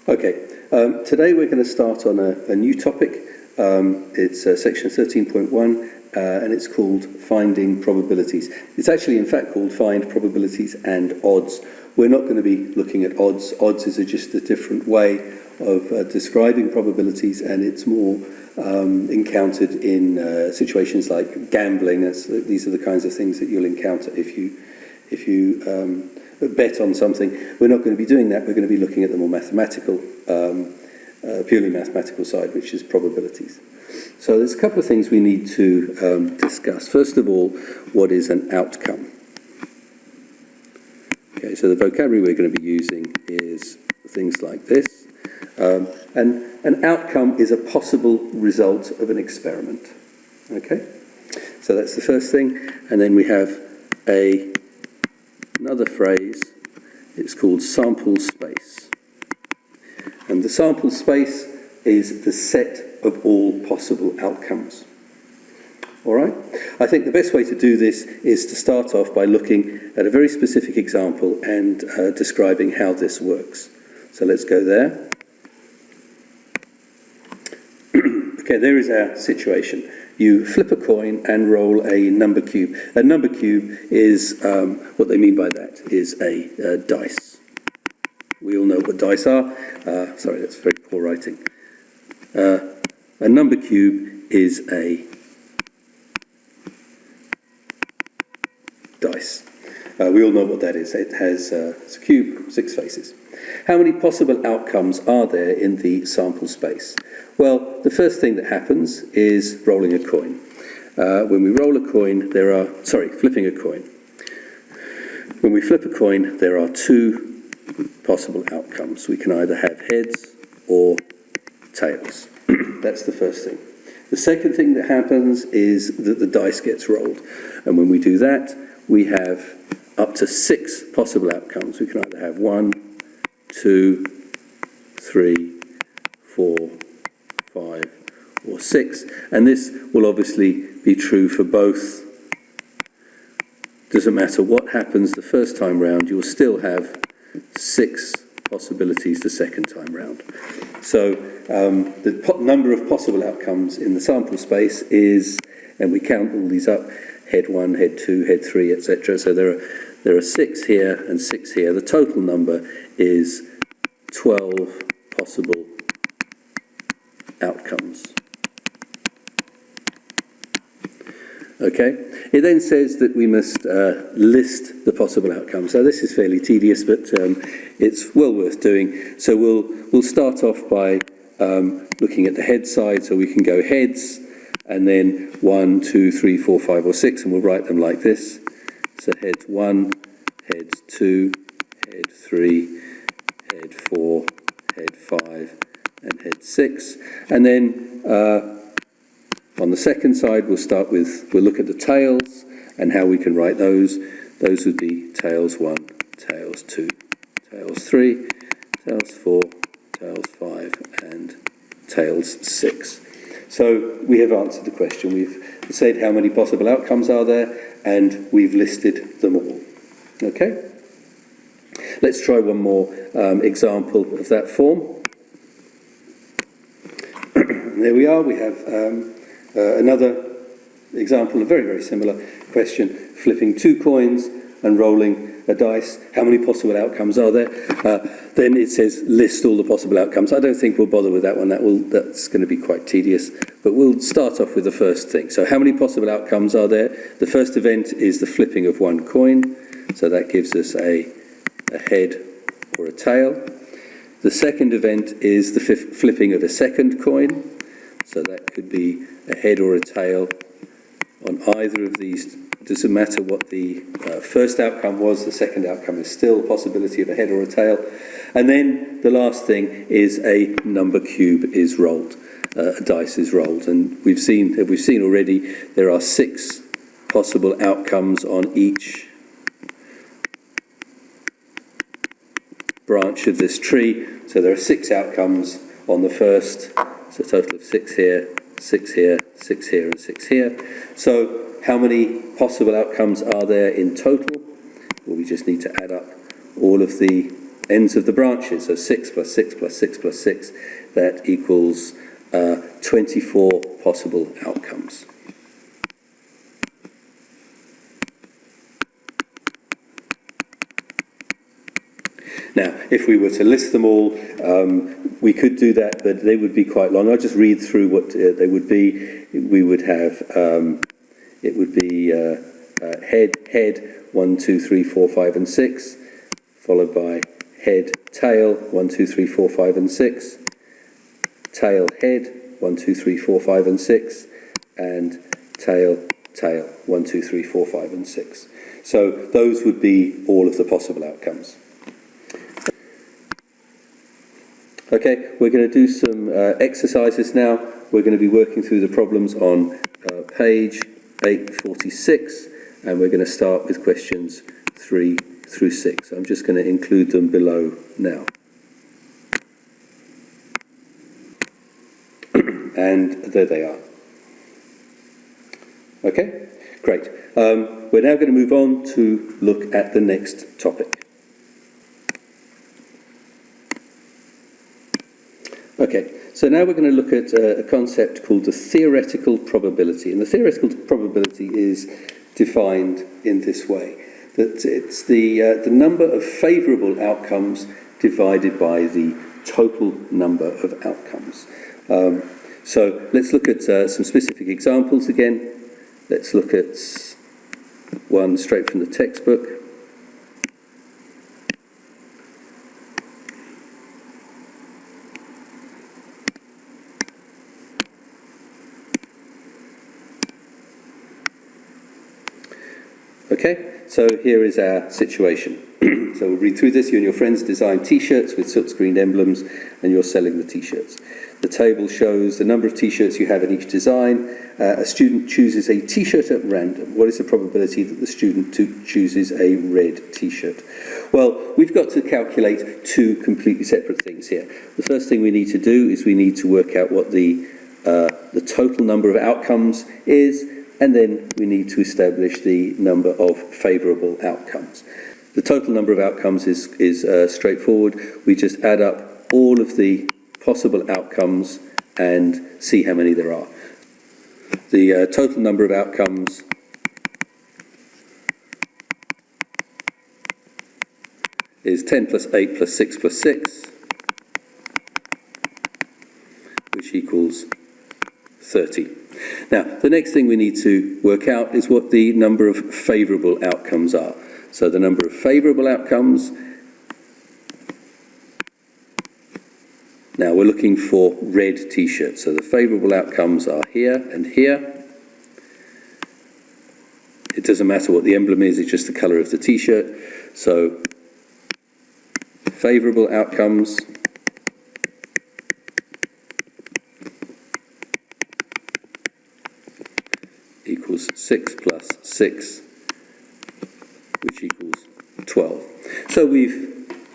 Okay, today we're going to start on a new topic. It's section 13.1 and it's called Finding Probabilities. It's actually in fact called Find Probabilities and Odds. We're not going to be looking at odds. Odds is just a different way of describing probabilities, and it's more encountered in situations like gambling. These are the kinds of things that you'll encounter if you bet on something. We're not going to be doing that. We're going to be looking at the more mathematical, purely mathematical side, which is probabilities. So there's a couple of things we need to discuss. First of all, what is an outcome? Okay, so the vocabulary we're going to be using is things like this. And an outcome is a possible result of an experiment. Okay, so that's the first thing. And then we have another phrase. It's called sample space. And the sample space is the set of all possible outcomes. All right? I think the best way to do this is to start off by looking at a very specific example and describing how this works. So let's go there. Okay, there is our situation. You flip a coin and roll a number cube. A number cube is, what they mean by that, is a dice. We all know what dice are. Sorry, that's very poor writing. A number cube is a dice. We all know what that is. It has it's a cube, 6 faces. How many possible outcomes are there in the sample space? Well, the first thing that happens is rolling a coin. When we roll a coin, flipping a coin. When we flip a coin, there are 2 possible outcomes. We can either have heads or tails. That's the first thing. The second thing that happens is that the dice gets rolled. And when we do that, we have up to 6 possible outcomes. We can either have 1, 2, 3, 4, 5, or 6. And this will obviously be true for both. Doesn't matter what happens the first time round, you'll still have 6 possibilities the second time round. So the number of possible outcomes in the sample space is, and we count all these up, head 1, head 2, head 3, etc. So there are 6 here and 6 here. The total number is 12 possible outcomes. Okay, it then says that we must list the possible outcomes. So this is fairly tedious, but it's well worth doing. So we'll start off by looking at the head side. So we can go heads, and then 1, 2, 3, 4, 5, or 6, and we'll write them like this. So heads 1, heads 2, head 3, head 4, head 5, and head 6. And then on the second side, we'll look at the tails and how we can write those. Those would be tails 1, tails 2, tails 3, tails 4, tails 5, and tails 6. So we have answered the question. We've said how many possible outcomes are there, and we've listed them all. Okay? Let's try one more example of that form. There we are. We have another example, a very, very similar question. Flipping 2 coins and rolling a dice. How many possible outcomes are there? Then it says list all the possible outcomes. I don't think we'll bother with that one. That's going to be quite tedious. But we'll start off with the first thing. So how many possible outcomes are there? The first event is the flipping of 1 coin. So that gives us a head or a tail. The second event is the flipping of a second coin. So that could be a head or a tail on either of these. It doesn't matter what the first outcome was, the second outcome is still a possibility of a head or a tail. And then the last thing is a number cube is rolled, a dice is rolled. And we've seen already, there are 6 possible outcomes on each branch of this tree. So there are 6 outcomes on the first. So a total of 6 here, 6 here, 6 here, and 6 here. So how many possible outcomes are there in total? Well, we just need to add up all of the ends of the branches, so 6 plus 6 plus 6 plus 6, that equals 24 possible outcomes. Now, if we were to list them all, we could do that, but they would be quite long. I'll just read through what they would be. We would have, it would be head, 1, 2, 3, 4, 5, and 6, followed by head, tail, 1, 2, 3, 4, 5, and 6, tail, head, 1, 2, 3, 4, 5, and 6, and tail, tail, 1, 2, 3, 4, 5, and 6. So those would be all of the possible outcomes. Okay, we're going to do some exercises now. We're going to be working through the problems on page 846, and we're going to start with questions 3 through 6. I'm just going to include them below now. And there they are. Okay, great. We're now going to move on to look at the next topic. Okay, so now we're going to look at a concept called the theoretical probability. And the theoretical probability is defined in this way, that it's the number of favourable outcomes divided by the total number of outcomes. So let's look at some specific examples again. Let's look at one straight from the textbook. Okay, so here is our situation. So we'll read through this. You and your friends design T-shirts with soot-screened emblems, and you're selling the T-shirts. The table shows the number of T-shirts you have in each design. A student chooses a T-shirt at random. What is the probability that the student chooses a red T-shirt? Well, we've got to calculate two completely separate things here. The first thing we need to do is we need to work out what the total number of outcomes is, and then we need to establish the number of favourable outcomes. The total number of outcomes is straightforward. We just add up all of the possible outcomes and see how many there are. The total number of outcomes is 10 plus 8 plus 6 plus 6, which equals 30. Now, the next thing we need to work out is what the number of favourable outcomes are. So the number of favourable outcomes, now we're looking for red T-shirts. So the favourable outcomes are here and here. It doesn't matter what the emblem is, it's just the colour of the T-shirt. So favourable outcomes equals 6 plus 6, which equals 12. So we've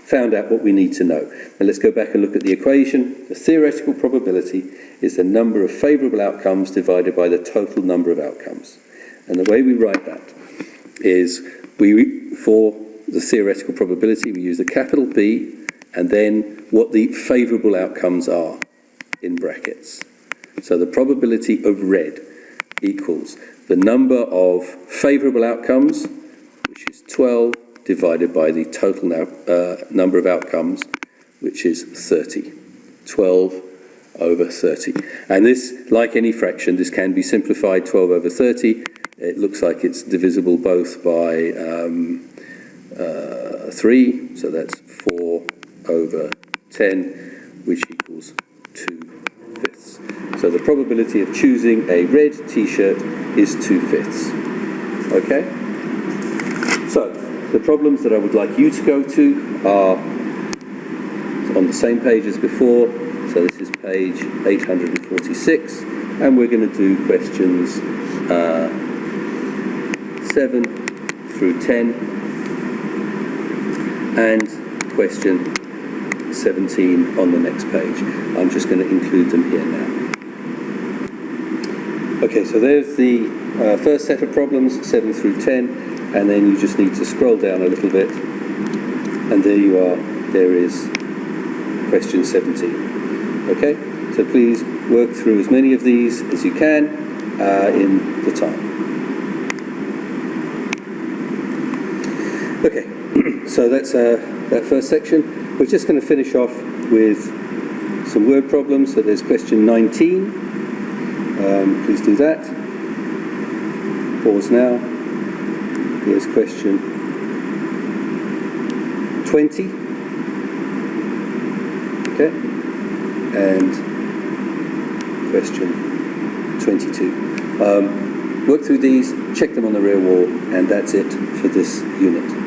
found out what we need to know. Now let's go back and look at the equation. The theoretical probability is the number of favourable outcomes divided by the total number of outcomes. And the way we write that is, for the theoretical probability, we use a capital B and then what the favourable outcomes are in brackets. So the probability of red equals the number of favourable outcomes, which is 12, divided by the total number of outcomes, which is 30. 12 over 30. And this, like any fraction, this can be simplified. 12 over 30, it looks like it's divisible both by 3, so that's 4 over 10, which equals 2/5. So the probability of choosing a red T-shirt is 2/5. Okay? So the problems that I would like you to go to are on the same page as before. So this is page 846, and we're going to do questions 7 through 10 and question 17 on the next page. I'm just going to include them here now. Okay, so there's the first set of problems, 7 through 10, and then you just need to scroll down a little bit, and there you are there is question 17. Okay, so please work through as many of these as you can in the time. Okay, so that's that first section. We're just going to finish off with some word problems. So there's question 19. Please do that. Pause now. Here's question 20. Okay. And question 22. Work through these, check them on the rear wall, and that's it for this unit.